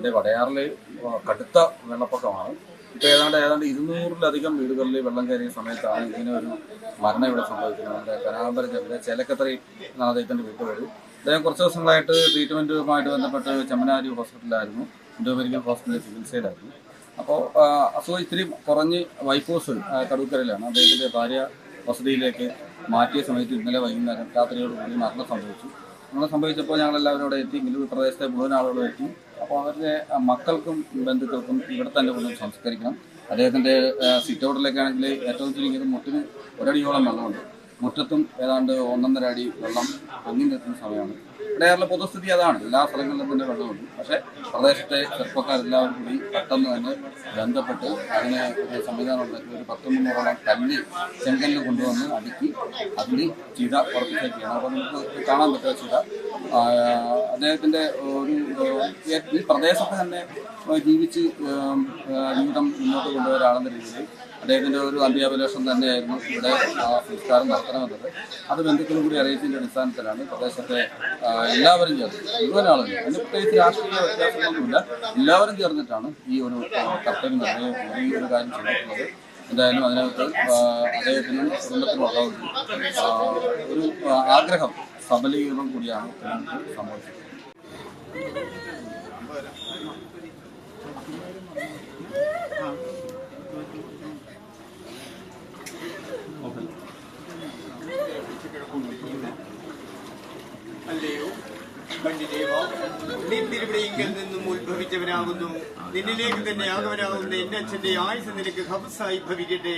ഇവിടെ വടയാറിൽ കടുത്ത വെള്ളപ്പൊക്കമാണ്. ഇപ്പോൾ ഏതാണ്ട് 200-ലധികം വീടുകളിൽ വെള്ളം കയറിയ സമയത്താണ് ഇങ്ങനെ ഒരു മരണം ഇവിടെ സംഭവിക്കുന്നത്. നമ്മുടെ കനാമ്പര ജില്ലയിലെ ചേലക്കത്തറി എന്നാണ് അദ്ദേഹത്തിൻ്റെ വീട്ടുപേര്. അദ്ദേഹം കുറച്ച് ദിവസങ്ങളായിട്ട് ട്രീറ്റ്മെൻറ്റുമായിട്ട് ബന്ധപ്പെട്ട് ചെമ്മനാരി ഹോസ്പിറ്റലിലായിരുന്നു, ഇൻഡോ മെഡിക്കൽ ഹോസ്പിറ്റലിൽ ചികിത്സയിലായിരുന്നു. അപ്പോൾ അസുഖം ഇത്തിരി കുറഞ്ഞ് വൈക്കോസ് കടൂക്കരയിലാണ്. അദ്ദേഹത്തിൻ്റെ ഭാര്യ വസതിയിലേക്ക് മാറ്റിയ സമയത്ത് ഇന്നലെ വൈകുന്നേരം രാത്രിയോടുകൂടി മരണം സംഭവിച്ചു. മരണം സംഭവിച്ചപ്പോൾ ഞങ്ങളെല്ലാവരും അവിടെ എത്തി, മില്ലൂർ പ്രദേശത്തെ മുഴുവൻ ആളുകളും എത്തി. അപ്പോൾ അവരുടെ മക്കൾക്കും ബന്ധുക്കൾക്കും ഇവിടെ തന്നെ കൊണ്ടും സംസ്കരിക്കണം. അദ്ദേഹത്തിൻ്റെ സിറ്റ് ഔട്ടിലേക്കാണെങ്കിൽ ഏറ്റവും ചുരുങ്ങിയത് മുട്ടിന് ഒരടിയോളം വെള്ളമുണ്ട്. മുറ്റത്തും ഏതാണ്ട് 1.5 അടി വെള്ളം പൊങ്ങി നിൽക്കുന്ന സമയമാണ്. ഇവിടെയുള്ള പൊതുസ്ഥിതി അതാണ്, എല്ലാ സ്ഥലങ്ങളിലും തന്നെ വെള്ളമുണ്ട്. പക്ഷേ പ്രദേശത്തെ ചെറുപ്പക്കാരെല്ലാവരും കൂടി പെട്ടെന്ന് തന്നെ ബന്ധപ്പെട്ട് അതിന് ഒരു സംവിധാനം ഉണ്ടാക്കി ഒരു 10-300ഓളം കല്ല് ചെങ്കല്ല് കൊണ്ടുവന്ന് അടുക്കി അതിൽ ചിത ഉറപ്പിച്ചൊക്കെയാണ്. അപ്പോൾ നമുക്ക് കാണാൻ പറ്റുക ചിത അദ്ദേഹത്തിൻ്റെ ഈ പ്രദേശത്ത് തന്നെ ജീവിച്ച് ജീവിതം മുന്നോട്ട് കൊണ്ടുവരാണെന്ന രീതിയിൽ അദ്ദേഹത്തിൻ്റെ ഒരു അന്ത്യാഭിലാഷം തന്നെയായിരുന്നു ഇവിടെ സംസ്കാരം നടത്തണമെന്നത്. അത് ബന്ധുക്കളും കൂടി അറിയിച്ചതിൻ്റെ അടിസ്ഥാനത്തിലാണ് പ്രദേശത്തെ എല്ലാവരും ചേർന്ന്, മുഴുവൻ ആളുകൾ, അതിന് പ്രത്യേകിച്ച് രാഷ്ട്രീയ വ്യത്യാസങ്ങളൊന്നുമില്ല, എല്ലാവരും ചേർന്നിട്ടാണ് ഈ ഒരു കർത്തവ്യം ഈ ഒരു കാര്യം ചെയ്തിട്ടുള്ളത്. എന്തായാലും അതിനകത്ത് അദ്ദേഹത്തിനും കുടുംബത്തിനുമുള്ള ഒരു ആഗ്രഹം സബലീകരണം കൂടിയാണ് നമുക്ക് സംഭവിച്ചത്. അല്ലയോ പണ്ഡിതേവ, നീ തിരുവിടയെങ്കിൽ നിന്നും ഉത്ഭവിച്ചവനാകുന്നു. നിന്നിലേക്ക് തന്നെ ആഗമനാകുന്ന എന്റെ അച്ഛന്റെ ആയുസ് നിനക്ക് ഹബ്സായി ഭവിക്കട്ടെ.